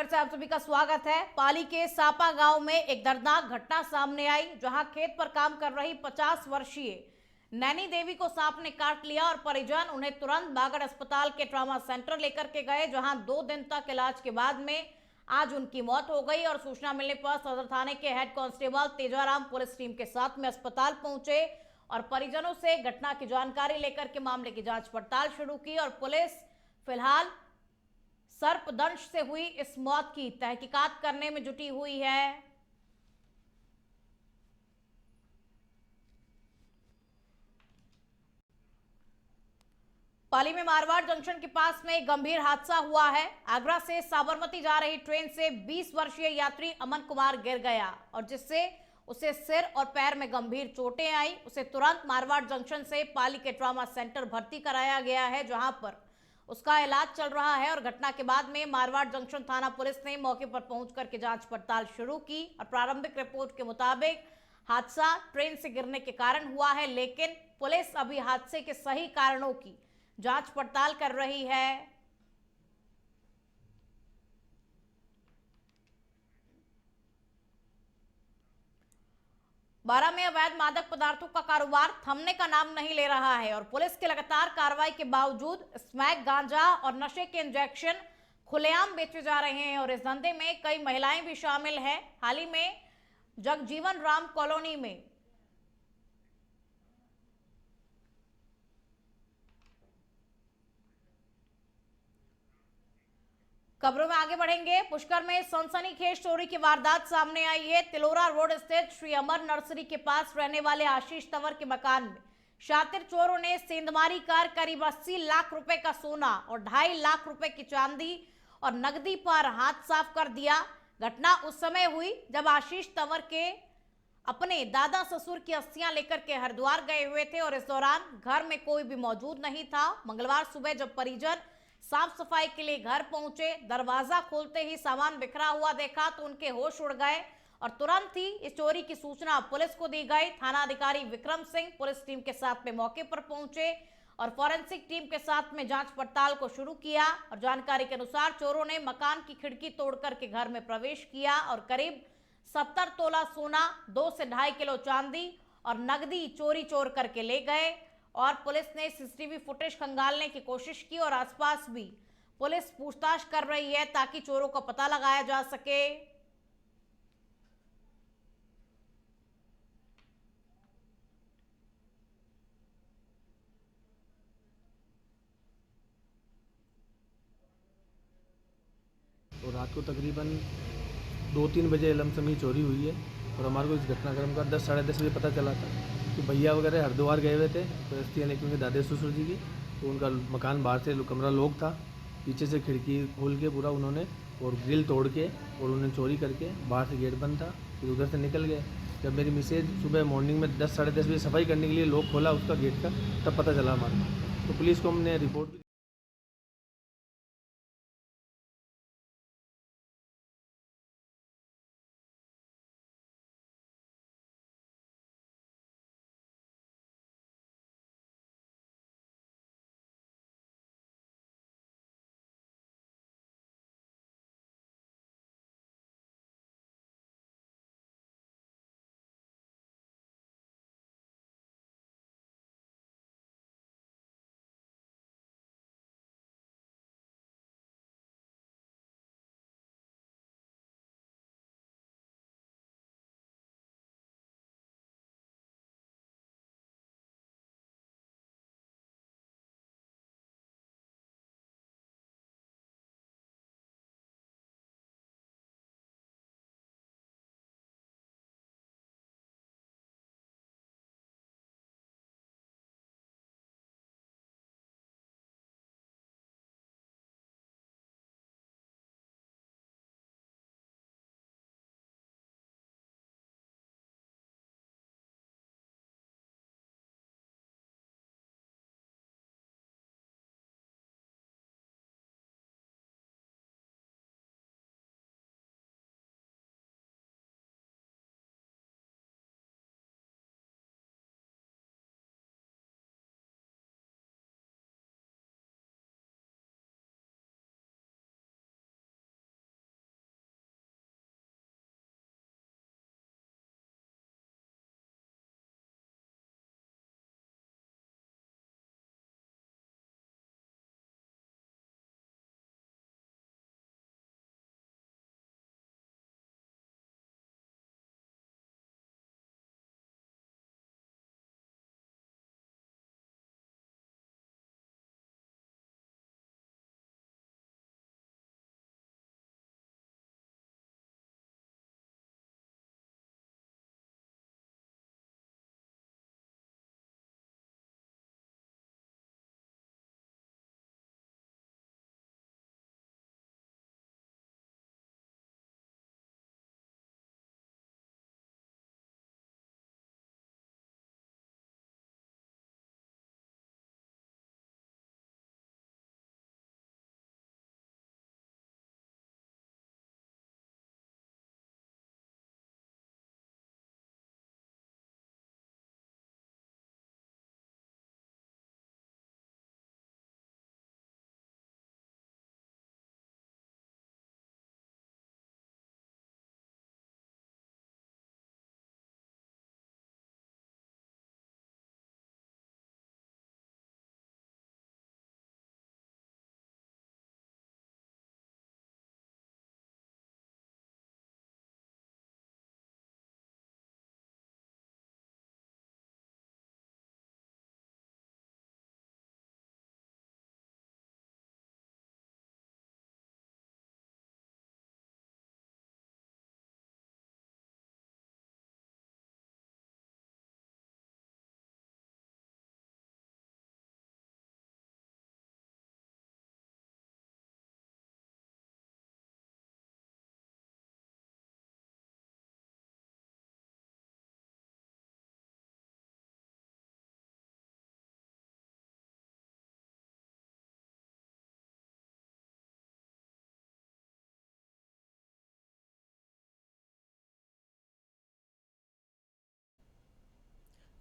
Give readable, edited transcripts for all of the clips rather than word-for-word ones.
फिर से आप सभी का स्वागत है। पाली के सापा गांव में एक दर्दनाक घटना सामने आई, जहां खेत पर काम कर रही 50 वर्षीय नैनी देवी को सांप ने काट लिया और परिजन उन्हें तुरंत बागड़ अस्पताल के ट्रॉमा सेंटर लेकर के गए, जहां 2 दिन तक इलाज के बाद में आज उनकी मौत हो गई। और सूचना मिलने पर सदर थाने के head constable Tejaram police team के साथ में अस्पताल पहुंचे और परिजनों से घटना की जानकारी लेकर के मामले की जांच पड़ताल शुरू की। और पुलिस फिलहाल सर्पदंश से हुई इस मौत की तहकीकात करने में जुटी हुई है। पाली में मारवाड़ जंक्शन के पास में एक गंभीर हादसा हुआ है। आगरा से साबरमती जा रही ट्रेन से 20 वर्षीय यात्री अमन कुमार गिर गया और जिससे उसे सिर और पैर में गंभीर चोटें आई। उसे तुरंत मारवाड़ जंक्शन से पाली के ट्रॉमा सेंटर भर्ती कराया गया है, जहां पर उसका इलाज चल रहा है। और घटना के बाद में मारवाड़ जंक्शन थाना पुलिस ने मौके पर पहुंच करके जांच पड़ताल शुरू की और प्रारंभिक रिपोर्ट के मुताबिक हादसा ट्रेन से गिरने के कारण हुआ है, लेकिन पुलिस अभी हादसे के सही कारणों की जांच पड़ताल कर रही है। बारा में अवैध मादक पदार्थों का कारोबार थमने का नाम नहीं ले रहा है और पुलिस की लगातार कार्रवाई के बावजूद स्मैक, गांजा और नशे के इंजेक्शन खुलेआम बेचे जा रहे हैं और इस धंधे में कई महिलाएं भी शामिल हैं। हाल ही में जगजीवन राम कॉलोनी में खबरों में आगे बढ़ेंगे। पुष्कर में सनसनीखेज चोरी की वारदात सामने आई है। तिलोरा रोड स्थित श्री अमर नर्सरी के पास रहने वाले आशीष तंवर के मकान में शातिर चोरों ने सेंधमारी कर करीब 80 लाख रुपए का सोना और 2.5 लाख रुपए की चांदी और नकदी पर हाथ साफ कर दिया। घटना उस समय हुई जब आशीष तंवर के अपने दादा ससुर की अस्थियां लेकर के हरिद्वार गए हुए थे और इस दौरान घर में कोई भी मौजूद नहीं था। मंगलवार सुबह जब परिजन साफ सफाई के लिए घर पहुंचे, दरवाजा खोलते ही सामान बिखरा हुआ देखा तो उनके होश उड़ गए और तुरंत ही इस चोरी की सूचना पुलिस को दी गई। थाना अधिकारी विक्रम सिंह पुलिस टीम के साथ में मौके पर पहुंचे और फॉरेंसिक टीम के साथ में जांच पड़ताल को शुरू किया। और जानकारी के अनुसार चोरों ने मकान की खिड़की तोड़ करके घर में प्रवेश किया और करीब 70 तोला सोना, 2 से 2.5 किलो चांदी और नकदी चोरी चोर करके ले गए। और पुलिस ने सीसीटीवी फुटेज खंगालने की कोशिश की और आसपास भी पुलिस पूछताछ कर रही है ताकि चोरों का पता लगाया जा सके। और रात को तकरीबन 2-3 बजे लमसम ही चोरी हुई है और हमारे को इस घटनाक्रम का 10 साढ़े 10 बजे पता चला था कि भैया वगैरह हरिद्वार गए हुए थे तो अस्थियाँ लेके उनके दादे ससुर जी की। तो उनका मकान बाहर से कमरा लॉक था, पीछे से खिड़की खोल के पूरा उन्होंने और ग्रिल तोड़ के और उन्होंने चोरी करके, बाहर से गेट बंद था, फिर उधर से निकल गए। जब मेरी मिसेज सुबह मॉर्निंग में 10 साढ़े 10 बजे सफाई करने के लिए लॉक खोला उसका गेट का, तब पता चला हमारे को। तो पुलिस को हमने रिपोर्ट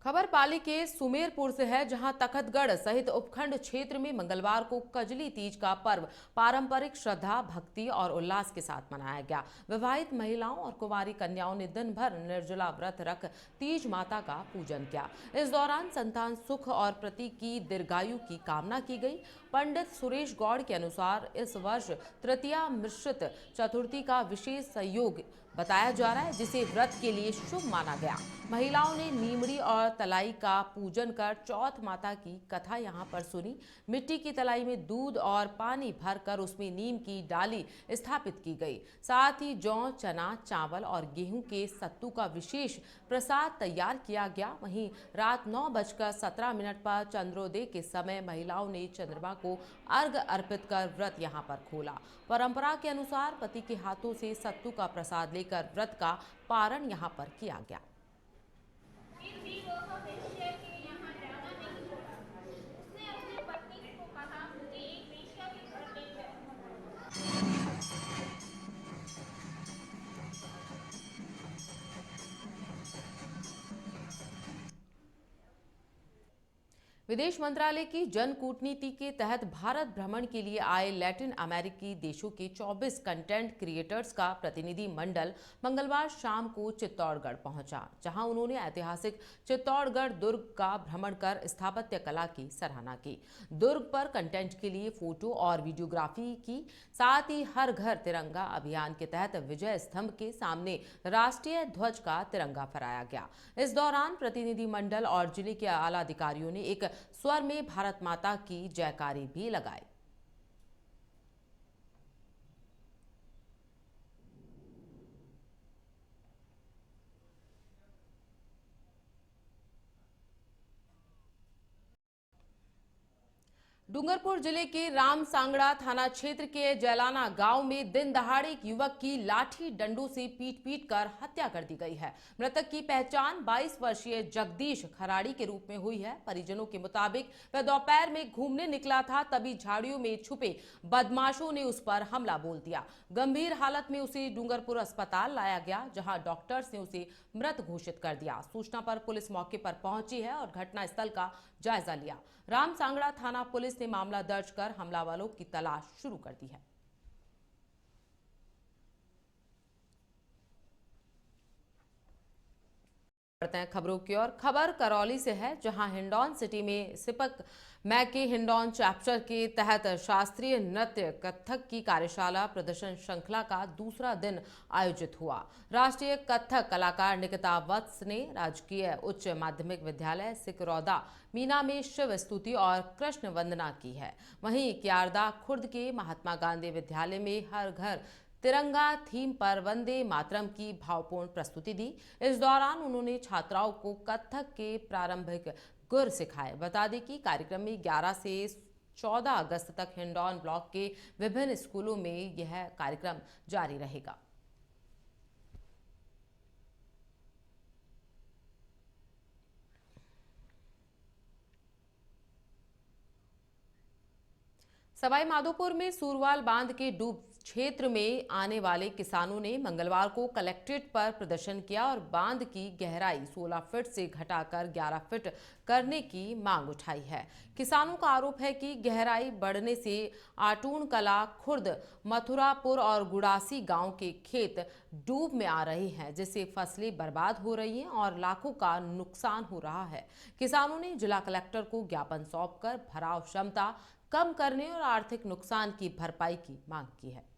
खबर पाली के सुमेरपुर से है, जहां तखतगढ़ सहित उपखंड क्षेत्र में मंगलवार को कजली तीज का पर्व पारंपरिक श्रद्धा, भक्ति और उल्लास के साथ मनाया गया। विवाहित महिलाओं और कुंवारी कन्याओं ने दिन भर निर्जला व्रत रख तीज माता का पूजन किया। इस दौरान संतान सुख और पति की दीर्घायु की कामना की गई। पंडित सुरेश गौड़ के अनुसार इस वर्ष तृतीया मिश्रित चतुर्थी का विशेष संयोग बताया जा रहा है, जिसे व्रत के लिए शुभ माना गया। महिलाओं ने नीमड़ी और तलाई का पूजन कर चौथ माता की कथा यहां पर सुनी। मिट्टी की तलाई में दूध और पानी भरकर उसमें नीम की डाली स्थापित की गई। साथ ही जौ, चना, चावल और गेहूं के सत्तू का विशेष प्रसाद तैयार किया गया। वहीं रात 9:17 पर चंद्रोदय के समय महिलाओं ने चंद्रमा को अर्घ अर्पित कर व्रत यहां पर खोला। परंपरा के अनुसार पति के हाथों से सत्तू का प्रसाद लेकर व्रत का पारण यहां पर किया गया। फिर भी वह वेश्या के यहाँ जाना नहीं छोड़ा। उसने अपनी पत्नी को कहा, मुझे एक वेश्या के घर ले जाओ। विदेश मंत्रालय की जन कूटनीति के तहत भारत भ्रमण के लिए आए लैटिन अमेरिकी देशों के 24 कंटेंट क्रिएटर्स का प्रतिनिधि मंडल मंगलवार शाम को चित्तौड़गढ़ पहुंचा, जहां उन्होंने ऐतिहासिक चित्तौड़गढ़ दुर्ग का भ्रमण कर स्थापत्य कला की सराहना की। दुर्ग पर कंटेंट के लिए फोटो और वीडियोग्राफी की। साथ ही हर घर तिरंगा अभियान के तहत विजय स्तंभ के सामने राष्ट्रीय ध्वज का तिरंगा फहराया गया। इस दौरान प्रतिनिधि मंडल और जिले के आला अधिकारियों ने एक स्वर में भारत माता की जयकारी भी लगाई। डूंगरपुर जिले के राम सांगड़ा थाना क्षेत्र के जैलाना गांव में दिन दहाड़े एक युवक की लाठी डंडों से पीट कर हत्या कर दी गई है। मृतक की पहचान 22 वर्षीय जगदीश खराड़ी के रूप में हुई है। परिजनों के मुताबिक वह दोपहर में घूमने निकला था, तभी झाड़ियों में छुपे बदमाशों ने उस पर हमला बोल दिया। गंभीर हालत में उसे डूंगरपुर अस्पताल लाया गया, जहां डॉक्टर्स ने उसे मृत घोषित कर दिया। सूचना पर पुलिस मौके पर पहुंची है और घटनास्थल का जायजा लिया। राम सांगड़ा थाना पुलिस ने मामला दर्ज कर हमलावरों की तलाश शुरू कर दी है। बढ़ते हैं खबरों की ओर। खबर करौली से है, जहां हिंडौन सिटी में सिपक मैके हिंडौन चैप्टर के तहत शास्त्रीय नृत्य कथक की कार्यशाला प्रदर्शन श्रृंखला का दूसरा दिन आयोजित हुआ। राष्ट्रीय कथक कलाकार निकिता वत्स ने राजकीय उच्च माध्यमिक विद्यालय सिकरौदा मीना में शिव स्तुति और कृष्ण वंदना की है। वहीं क्यारदा खुर्द के महात्मा गांधी विद्यालय में हर घर तिरंगा थीम पर वंदे मातरम की भावपूर्ण प्रस्तुति दी। इस दौरान उन्होंने छात्राओं को कथक के प्रारंभिक गुर सिखाए। बता दें कि कार्यक्रम में 11 से 14 अगस्त तक हिंडौन ब्लॉक के विभिन्न स्कूलों में यह कार्यक्रम जारी रहेगा। सवाई माधोपुर में सूरवाल बांध के डूब क्षेत्र में आने वाले किसानों ने मंगलवार को कलेक्ट्रेट पर प्रदर्शन किया और बांध की गहराई 16 फीट से घटाकर 11 फीट करने की मांग उठाई है। किसानों का आरोप है कि गहराई बढ़ने से आटून कला, खुर्द, मथुरापुर और गुड़ासी गांव के खेत डूब में आ रहे हैं, जिससे फसलें बर्बाद हो रही हैं और लाखों का नुकसान हो रहा है। किसानों ने जिला कलेक्टर को ज्ञापन सौंपकर भराव क्षमता कम करने और आर्थिक नुकसान की भरपाई की मांग की है।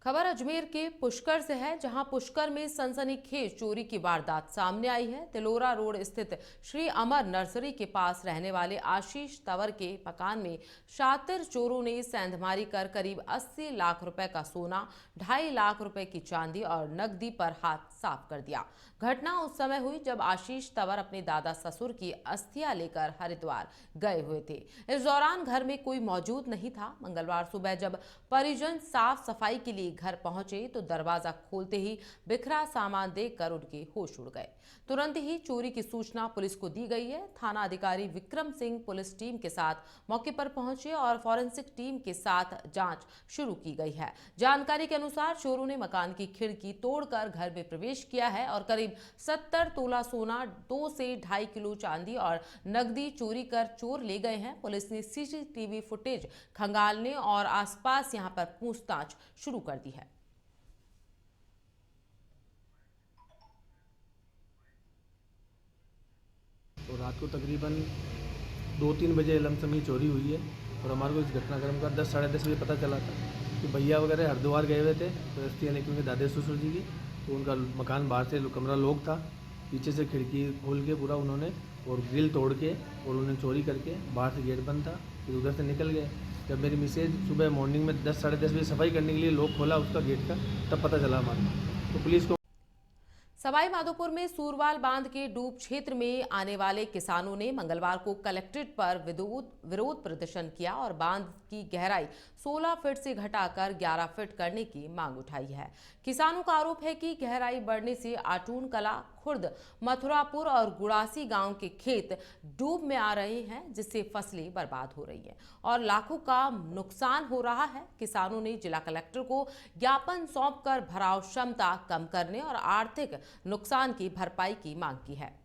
खबर अजमेर के पुष्कर से है, जहां पुष्कर में सनसनीखेज चोरी की वारदात सामने आई है। तिलोरा रोड स्थित श्री अमर नर्सरी के पास रहने वाले आशीष तंवर के मकान में शातिर चोरों ने सेंधमारी कर करीब 80 लाख रुपए का सोना, 2.5 लाख रुपए की चांदी और नकदी पर हाथ साफ कर दिया। घटना उस समय हुई जब आशीष तंवर अपने दादा ससुर की अस्थियां लेकर हरिद्वार गए हुए थे। इस दौरान घर में कोई मौजूद नहीं था। मंगलवार सुबह जब परिजन साफ सफाई के लिए लिए घर पहुंचे तो दरवाजा खोलते ही बिखरा सामान देखकर उनके होश उड़ गए। तुरंत ही चोरी की सूचना पुलिस को दी गई है। थाना अधिकारी विक्रम सिंह पुलिस टीम के साथ मौके पर पहुंचे और फॉरेंसिक टीम के साथ जांच शुरू की गई है। जानकारी के अनुसार चोरों ने मकान की खिड़की तोड़कर घर में प्रवेश किया है और करीब 70 तोला सोना, 2 से 2.5 किलो चांदी और नकदी चोरी कर चोर ले गए हैं। पुलिस ने सीसीटीवी फुटेज खंगालने और आसपास यहां पर पूछताछ शुरू कर दी है। और रात को तकरीबन 2-3 बजे लमसमी चोरी हुई है और हमारे को इस घटनाक्रम का 10 साढ़े 10 बजे पता चला था कि भैया वगैरह हरिद्वार गए हुए थे तो यानी कि उनके दादे ससुर जी की, तो उनका मकान बाहर से कमरा लॉक था, पीछे से खिड़की खोल के पूरा उन्होंने और ग्रिल तोड़ के और उन्होंने चोरी करके, बाहर से गेट बंद था, फिर उधर से निकल गए। जब मेरी मिसेज सुबह मॉर्निंग में 10 साढ़े 10 बजे सफाई करने के लिए लॉक खोला उसका गेट का, तब पता चला हमारे को। तो पुलिस को सवाई माधोपुर में सूरवाल बांध के डूब क्षेत्र में आने वाले किसानों ने मंगलवार को कलेक्ट्रेट पर विरोध प्रदर्शन किया और बांध की गहराई 16 फीट से घटाकर 11 फीट करने की मांग उठाई है। किसानों का आरोप है कि गहराई बढ़ने से आटून कला, खुर्द, मथुरापुर और गुड़ासी गांव के खेत डूब में आ रहे हैं, जिससे फसलें बर्बाद हो रही हैं और लाखों का नुकसान हो रहा है। किसानों ने जिला कलेक्टर को ज्ञापन सौंपकर भराव क्षमता कम करने और आर्थिक नुकसान की भरपाई की मांग की है।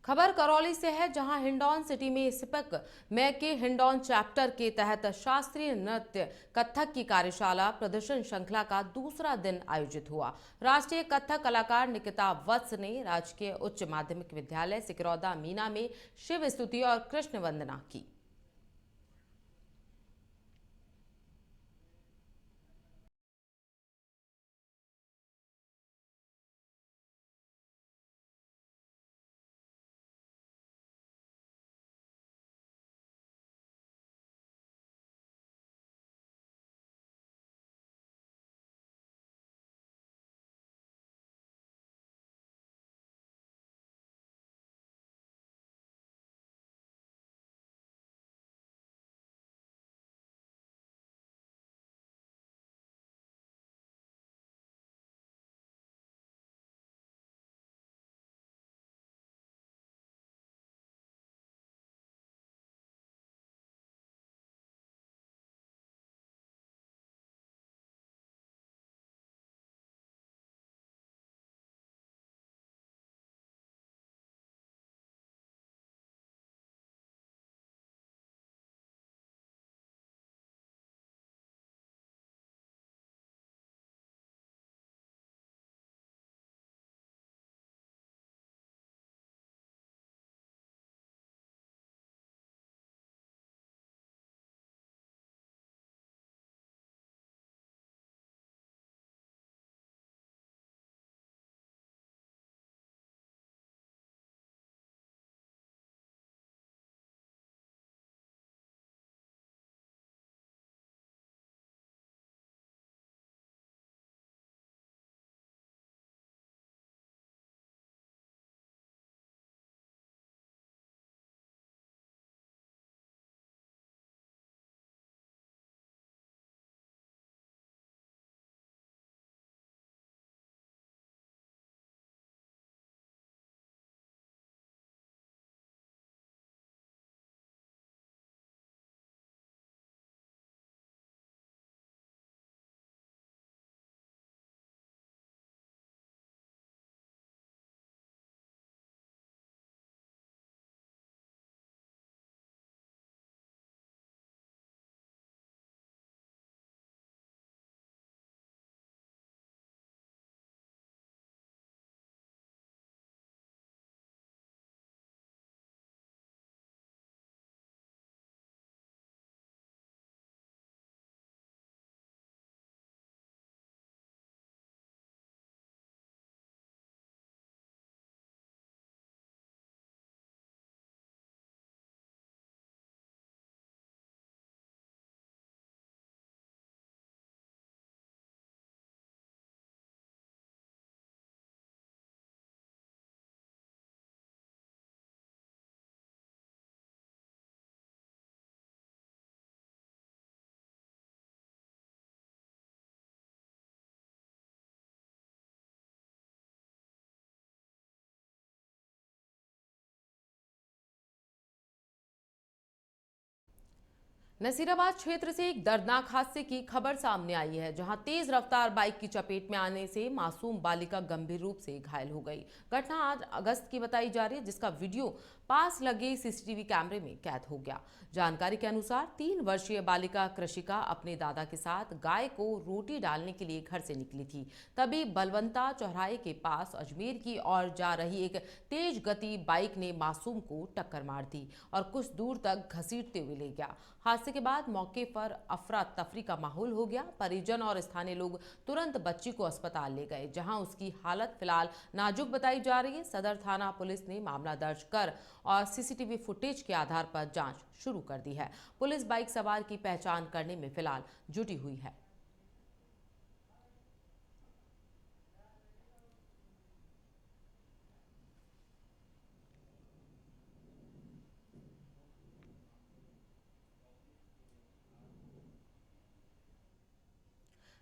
खबर करौली से है, जहां हिंडौन सिटी में सिपक मैके हिंडौन चैप्टर के तहत शास्त्रीय नृत्य कथक की कार्यशाला प्रदर्शन श्रृंखला का दूसरा दिन आयोजित हुआ। राष्ट्रीय कथक कलाकार निकिता वत्स ने राजकीय उच्च माध्यमिक विद्यालय सिकरौदा मीना में शिव स्तुति और कृष्ण वंदना की। नसीराबाद क्षेत्र से एक दर्दनाक हादसे की खबर सामने आई है, जहां तेज रफ्तार बाइक की चपेट में आने से मासूम बालिका गंभीर रूप से घायल हो गई। घटना 8 अगस्त की बताई जा रही है, जिसका वीडियो पास लगे सीसीटीवी कैमरे में कैद हो गया। जानकारी के अनुसार 3 वर्षीय बालिका कृषिका अपने दादा के साथ गाय को रोटी डालने के लिए घर से निकली थी। तभी बलवंता चौराहे के पास अजमेर की ओर जा रही एक तेज गति बाइक ने मासूम को टक्कर मार दी और कुछ दूर तक घसीटते हुए ले गया। हादसे के बाद मौके पर अफरा तफरी का माहौल हो गया। परिजन और स्थानीय लोग तुरंत बच्ची को अस्पताल ले गए, जहां उसकी हालत फिलहाल नाजुक बताई जा रही है। सदर थाना पुलिस ने मामला दर्ज कर और सीसीटीवी फुटेज के आधार पर जांच शुरू कर दी है। पुलिस बाइक सवार की पहचान करने में फिलहाल जुटी हुई है।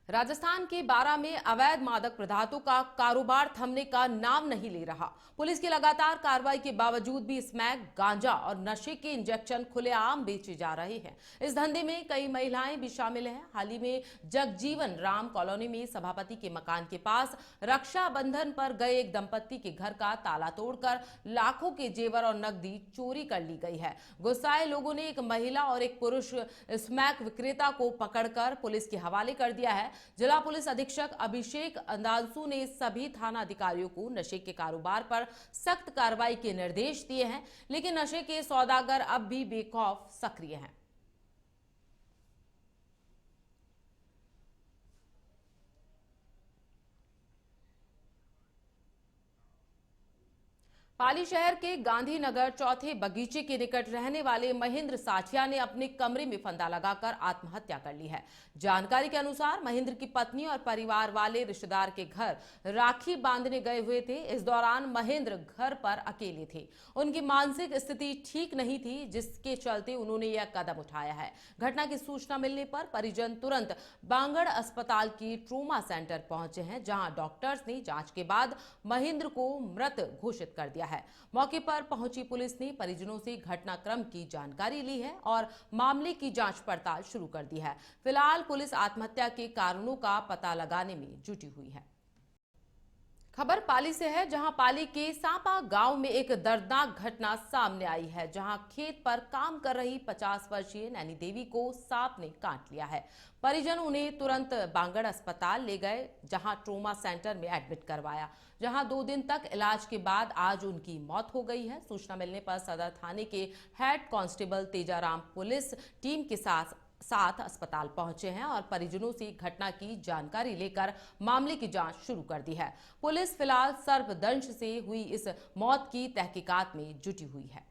राजस्थान के बारां में अवैध मादक पदार्थों का कारोबार थमने का नाम नहीं ले रहा। पुलिस की लगातार कार्रवाई के बावजूद भी स्मैक, गांजा और नशे के इंजेक्शन खुलेआम बेचे जा रहे हैं। इस धंधे में कई महिलाएं भी शामिल हैं। हाल ही में जगजीवन राम कॉलोनी में सभापति के मकान के पास रक्षाबंधन पर गए एक दंपत्ति के घर का ताला तोड़कर लाखों के जेवर और नकदी चोरी कर ली गई है। गुस्साए लोगों ने एक महिला और एक पुरुष स्मैक विक्रेता को पकड़कर पुलिस के हवाले कर दिया है। जिला पुलिस अधीक्षक अभिषेक अंदांसु ने सभी थाना अधिकारियों को नशे के कारोबार पर सख्त कार्रवाई के निर्देश दिए हैं, लेकिन नशे के सौदागर अब भी बेखौफ सक्रिय हैं। पाली शहर के गांधीनगर चौथे बगीचे के निकट रहने वाले महेंद्र साठिया ने अपने कमरे में फंदा लगाकर आत्महत्या कर ली है। जानकारी के अनुसार महेंद्र की पत्नी और परिवार वाले रिश्तेदार के घर राखी बांधने गए हुए थे। इस दौरान महेंद्र घर पर अकेले थे। उनकी मानसिक स्थिति ठीक नहीं थी, जिसके चलते उन्होंने यह कदम उठाया है। घटना की सूचना मिलने पर परिजन तुरंत बांगड़ अस्पताल की ट्रोमा सेंटर पहुंचे हैं, जहां डॉक्टर्स ने जांच के बाद महेंद्र को मृत घोषित कर दिया है। मौके पर पहुंची पुलिस ने परिजनों से घटनाक्रम की जानकारी ली है और मामले की जांच पड़ताल शुरू कर दी है। फिलहाल पुलिस आत्महत्या के कारणों का पता लगाने में जुटी हुई है। खबर पाली से है, जहां पाली के सांपा गांव में एक दर्दनाक घटना सामने आई है, जहां खेत पर काम कर रही 50 वर्षीय नैनी देवी को सांप ने काट लिया है। परिजन उन्हें तुरंत बांगड़ अस्पताल ले गए, जहां ट्रोमा सेंटर में एडमिट करवाया, जहां 2 दिन तक इलाज के बाद आज उनकी मौत हो गई है। सूचना मिलने पर सदर थाने के head constable Tejaram police team के साथ अस्पताल पहुंचे हैं और परिजनों से घटना की जानकारी लेकर मामले की जांच शुरू कर दी है। पुलिस फिलहाल सर्पदंश से हुई इस मौत की तहकीकात में जुटी हुई है।